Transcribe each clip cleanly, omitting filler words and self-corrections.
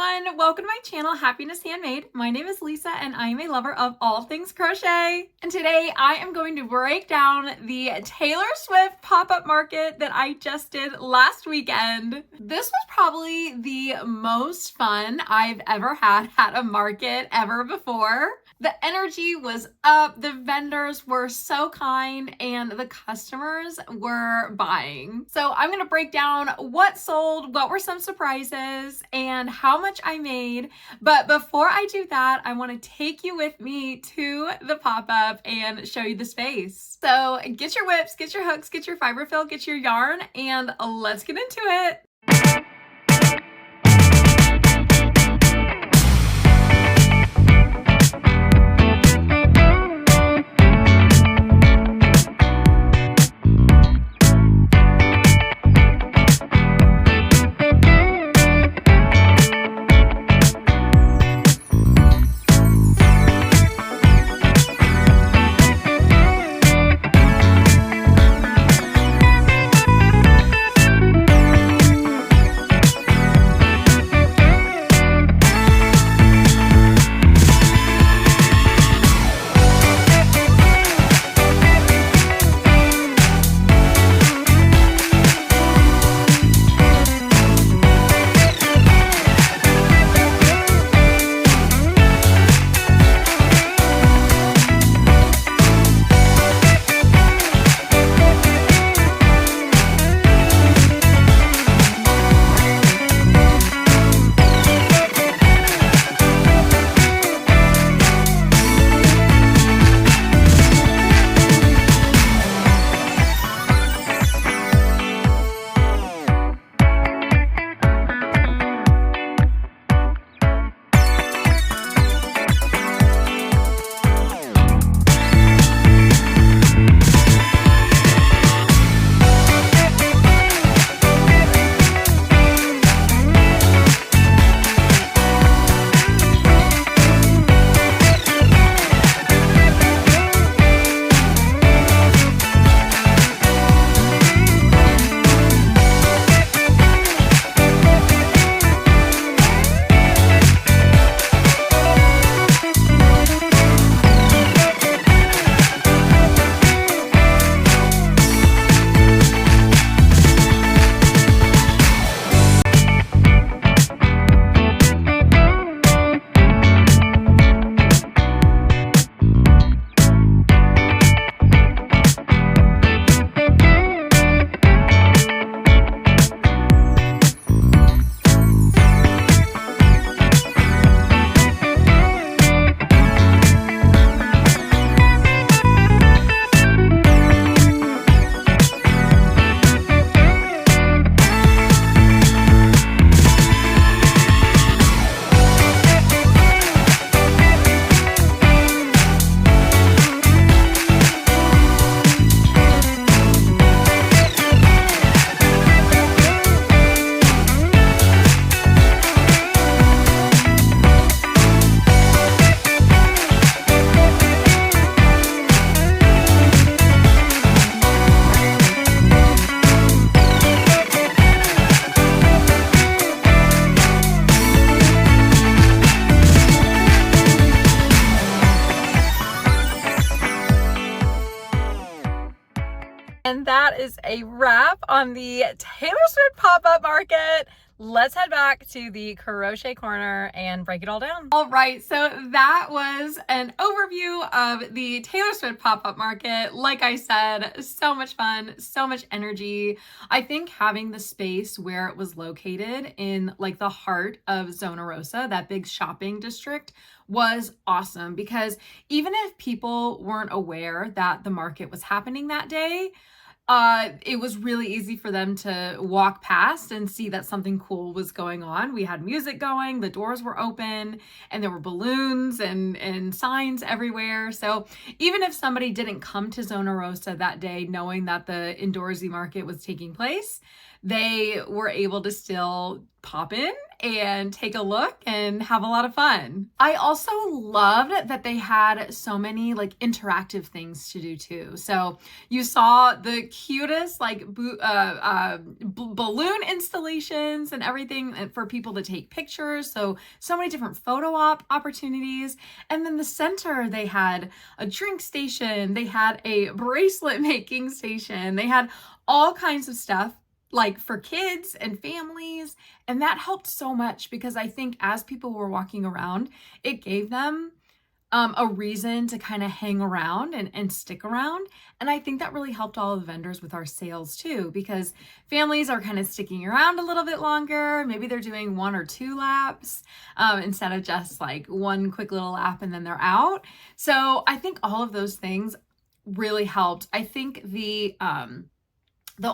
everyone, welcome to my channel, Happiness Handmade. My name is Lisa and I am a lover of all things crochet. And today I am going to break down the Taylor Swift pop-up market that I just did last weekend. This was probably the most fun I've ever had at a market ever before. The energy was up, the vendors were so kind, and the customers were buying. So I'm gonna break down what sold, what were some surprises, and how much I made. But before I do that, I wanna take you with me to the pop-up and show you the space. So get your whips, get your hooks, get your fiber fill, get your yarn, and let's get into it. And that is a wrap on the Taylor Swift pop-up market. Let's head back to the crochet corner and break it all down. All right, so that was an overview of the Taylor Swift pop-up market. Like I said, so much fun, so much energy. I think having the space where it was located in like the heart of Zona, Rosa, that big shopping district, was awesome because even if people weren't aware that the market was happening that day, it was really easy for them to walk past and see that something cool was going on. We had music going, the doors were open, and there were balloons and signs everywhere. So even if somebody didn't come to Zona Rosa that day knowing that the indoorsy market was taking place, they were able to still pop in and take a look and have a lot of fun. I also loved that they had so many like interactive things to do too. So you saw the cutest like balloon installations and everything for people to take pictures. So many different photo op opportunities. And then the center, they had a drink station, they had a bracelet making station, they had all kinds of stuff like for kids and families. And that helped so much because I think as people were walking around, it gave them a reason to kind of hang around and stick around. And I think that really helped all of the vendors with our sales too, because families are kind of sticking around a little bit longer. Maybe they're doing 1 or 2 laps instead of just like one quick little lap and then they're out. So I think all of those things really helped. I think the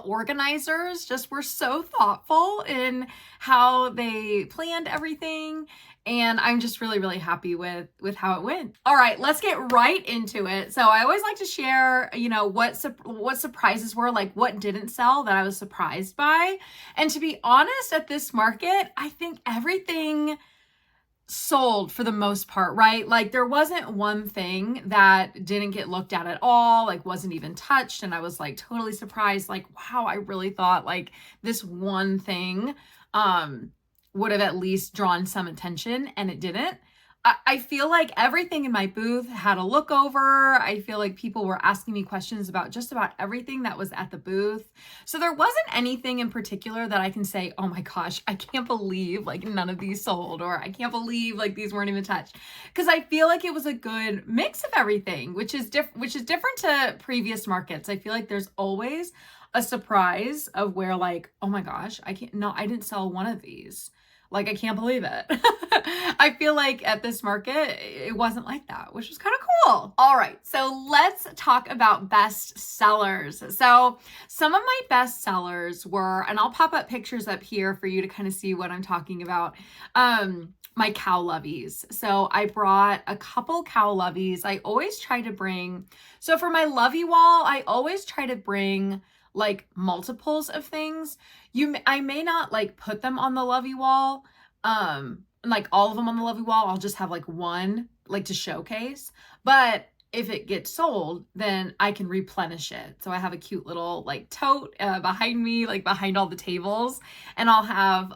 organizers just were so thoughtful in how they planned everything. And I'm just really, really happy with how it went. All right, let's get right into it. So I always like to share, you know, what surprises were, like what didn't sell that I was surprised by. And to be honest, at this market, I think everything sold for the most part, right? Like there wasn't one thing that didn't get looked at all, like wasn't even touched. And I was like totally surprised, like, wow, I really thought like this one thing would have at least drawn some attention, and it didn't. I feel like everything in my booth had a look over. I feel like people were asking me questions about just about everything that was at the booth. So there wasn't anything in particular that I can say, oh my gosh, I can't believe like none of these sold, or I can't believe like these weren't even touched. Because I feel like it was a good mix of everything, which is different to previous markets. I feel like there's always a surprise of where like, oh my gosh, I didn't sell one of these. Like, I can't believe it. I feel like at this market, it wasn't like that, which was kind of cool. All right, so let's talk about best sellers. So some of my best sellers were, and I'll pop up pictures up here for you to kind of see what I'm talking about, my cow loveys. So I brought a couple cow loveys. I always try to bring, so for my lovey wall, I always try to bring like multiples of things. I may not like put them on the lovey wall, like all of them on the lovey wall. I'll just have like one like to showcase, but if it gets sold, then I can replenish it. So I have a cute little like tote behind me, like behind all the tables, and I'll have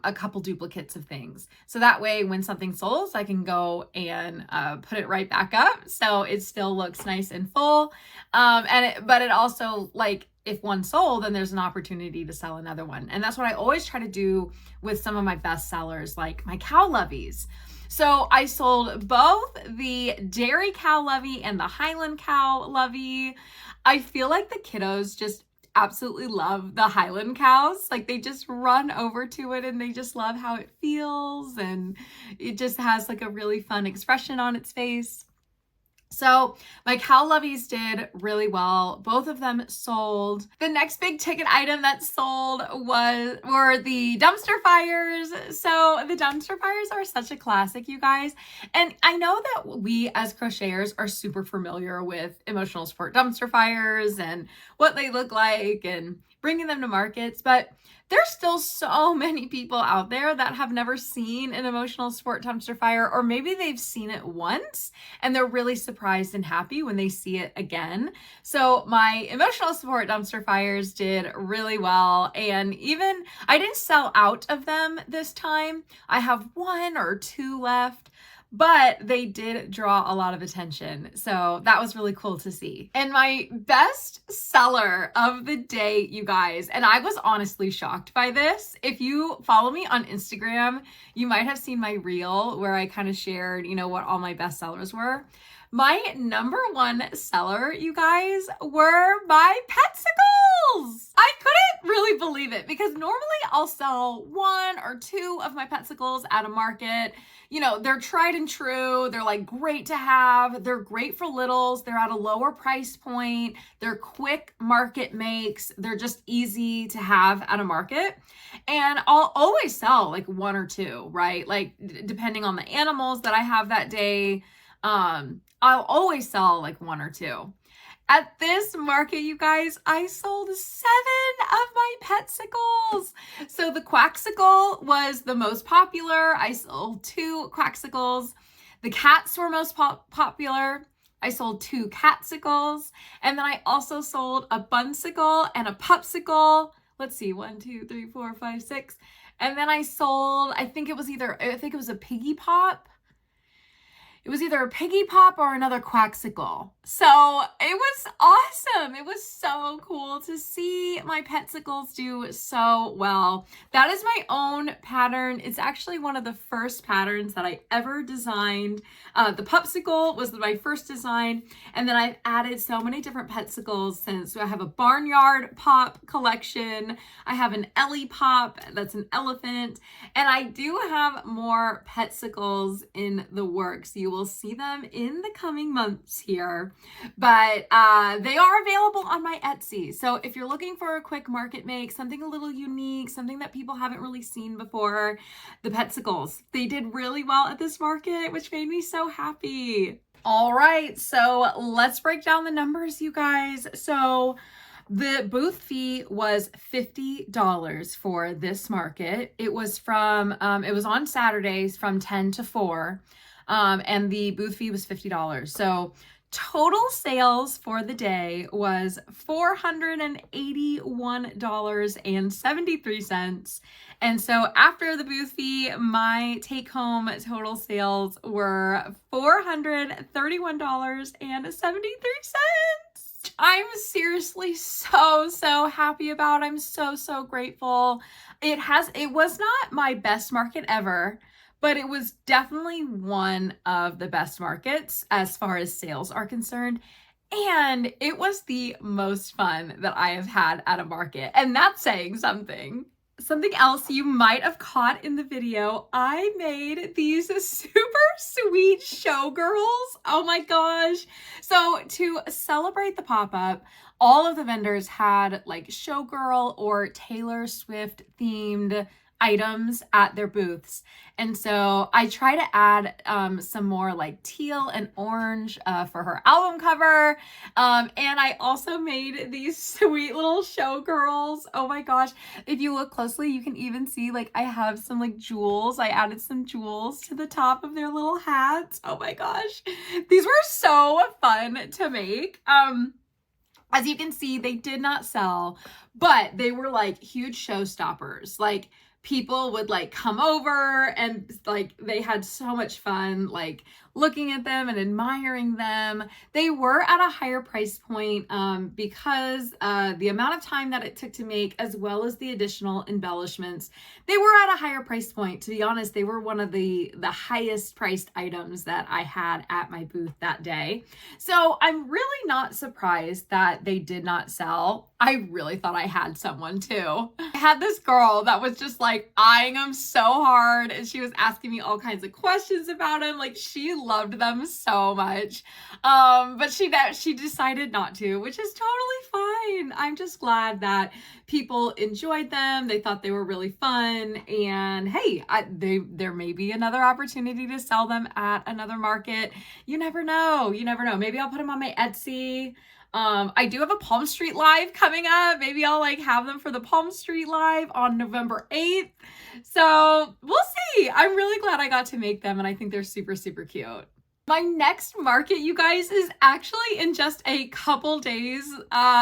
a couple duplicates of things. So that way when something sells, I can go and put it right back up. So it still looks nice and full. But it also, like, if one sold, then there's an opportunity to sell another one. And that's what I always try to do with some of my best sellers, like my cow loveys. So I sold both the dairy cow lovey and the Highland cow lovey. I feel like the kiddos just absolutely love the Highland cows. Like they just run over to it and they just love how it feels. And it just has like a really fun expression on its face. So my cow loveys did really well. Both of them sold. The next big ticket item that sold were the dumpster fires. So the dumpster fires are such a classic, you guys. And I know that we as crocheters are super familiar with emotional support dumpster fires and what they look like and bringing them to markets, but there's still so many people out there that have never seen an emotional support dumpster fire, or maybe they've seen it once and they're really surprised and happy when they see it again. So my emotional support dumpster fires did really well. And even I didn't sell out of them this time. I have 1 or 2 left, but they did draw a lot of attention. So that was really cool to see. And my best seller of the day, you guys, and I was honestly shocked by this. If you follow me on Instagram, you might have seen my reel where I kind of shared, you know, what all my best sellers were. My #1 seller, you guys, were my petsicles. I couldn't really believe it because normally I'll sell 1 or 2 of my petsicles at a market. You know, they're tried and true. They're like great to have. They're great for littles. They're at a lower price point. They're quick market makes. They're just easy to have at a market. And I'll always sell like 1 or 2, right? Like depending on the animals that I have that day, I'll always sell like 1 or 2. At this market, you guys, I sold 7 of my petsicles. So the quaxicle was the most popular. I sold 2 quaxicles. The cats were most popular. I sold 2 catsicles. And then I also sold a bunsicle and a pupsicle. Let's see, 1, 2, 3, 4, 5, 6. And then I sold, I think it was a piggy pop. It was either a piggy pop or another quaxicle. So it was awesome. It was so cool to see my petsicles do so well. That is my own pattern. It's actually one of the first patterns that I ever designed. The pupsicle was my first design. And then I've added so many different petsicles since. So I have a barnyard pop collection. I have an Ellie pop, that's an elephant. And I do have more petsicles in the works. You will see them in the coming months here, but they are available on my Etsy. So if you're looking for a quick market make, something a little unique, something that people haven't really seen before, the petsicles, they did really well at this market, which made me so happy. All right, so let's break down the numbers, you guys. So the booth fee was $50 for this market. It was from, it was on Saturdays from 10 to 4, and the booth fee was $50. So total sales for the day was $481.73. And so after the booth fee, my take-home total sales were $431.73. I'm seriously so happy about. I'm so grateful. It was not my best market ever, but it was definitely one of the best markets as far as sales are concerned. And it was the most fun that I have had at a market. And that's saying something. Something else you might have caught in the video, I made these super sweet showgirls. Oh my gosh. So to celebrate the pop-up, all of the vendors had like showgirl or Taylor Swift themed items at their booths. And so I try to add some more like teal and orange for her album cover. And I also made these sweet little showgirls. Oh my gosh. If you look closely, you can even see like I have some like jewels. I added some jewels to the top of their little hats. Oh my gosh. These were so fun to make. As you can see, they did not sell, but they were like huge showstoppers. Like people would like come over and like they had so much fun like looking at them and admiring them. They were at a higher price point because the amount of time that it took to make, as well as the additional embellishments, they were at a higher price point. To be honest, they were one of the highest priced items that I had at my booth that day. So I'm really not surprised that they did not sell. I really thought I had someone too. I had this girl that was just like eyeing them so hard, and she was asking me all kinds of questions about them. Like she loved them so much. But she decided not to, which is totally fine. I'm just glad that people enjoyed them. They thought they were really fun. And hey, there may be another opportunity to sell them at another market. You never know. You never know. Maybe I'll put them on my Etsy. I do have a Palm Street Live coming up. Maybe I'll like have them for the Palm Street Live on November 8th. So we'll see. I'm really glad I got to make them, and I think they're super cute. My next market, you guys, is actually in just a couple days.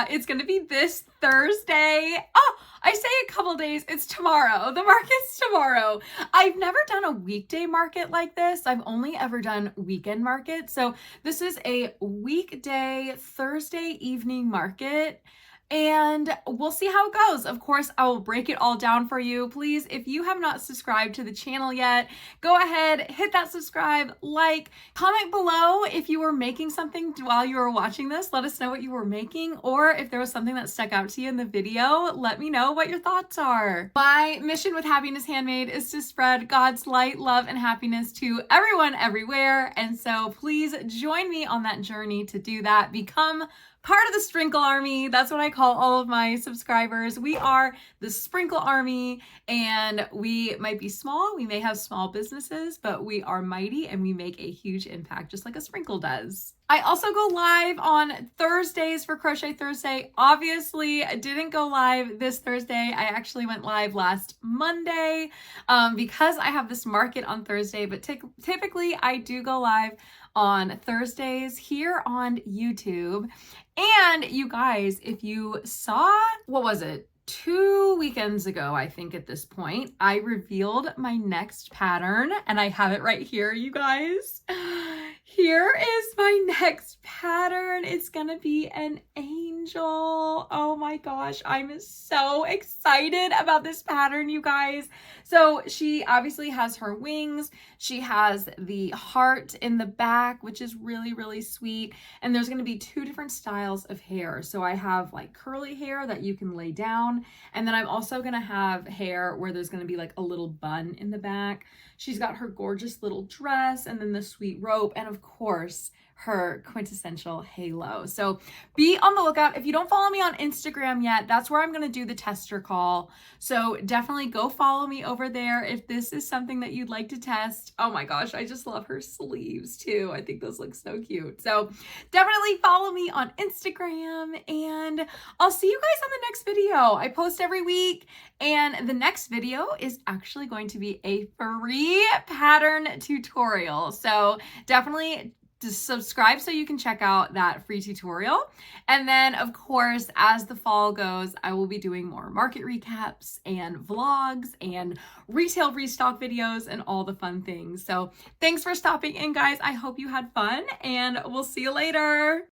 It's going to be this Thursday. Oh, I say a couple days. It's tomorrow. The market's tomorrow. I've never done a weekday market like this. I've only ever done weekend markets. So this is a weekday Thursday evening market. And we'll see how it goes. Of course, I will break it all down for you. Please, if you have not subscribed to the channel yet, go ahead, hit that subscribe, like, comment below if you were making something while you were watching this. Let us know what you were making, or if there was something that stuck out to you in the video, let me know what your thoughts are. My mission with Happiness Handmade is to spread God's light, love, and happiness to everyone everywhere. And so please join me on that journey to do that. Become part of the Sprinkle Army. That's what I call all of my subscribers. We are the Sprinkle Army, and we might be small. We may have small businesses, but we are mighty and we make a huge impact just like a sprinkle does. I also go live on Thursdays for Crochet Thursday. Obviously, I didn't go live this Thursday. I actually went live last Monday because I have this market on Thursday, but typically I do go live on Thursdays here on YouTube. And you guys, if you saw, what was it? 2 weekends ago, I think at this point, I revealed my next pattern and I have it right here, you guys. Here is my next pattern. It's gonna be an angel. Oh my gosh, I'm so excited about this pattern, you guys. So she obviously has her wings. She has the heart in the back, which is really, really sweet. And there's gonna be 2 different styles of hair. So I have like curly hair that you can lay down. And then I'm also gonna have hair where there's gonna be like a little bun in the back. She's got her gorgeous little dress and then the sweet rope and of course her quintessential halo. So be on the lookout. If you don't follow me on Instagram yet, that's where I'm going to do the tester call. So definitely go follow me over there if this is something that you'd like to test. Oh my gosh, I just love her sleeves too. I think those look so cute. So definitely follow me on Instagram and I'll see you guys on the next video. I post every week and the next video is actually going to be a free pattern tutorial. So definitely just subscribe so you can check out that free tutorial. And then of course, as the fall goes, I will be doing more market recaps and vlogs and retail restock videos and all the fun things. So thanks for stopping in, guys. I hope you had fun and we'll see you later.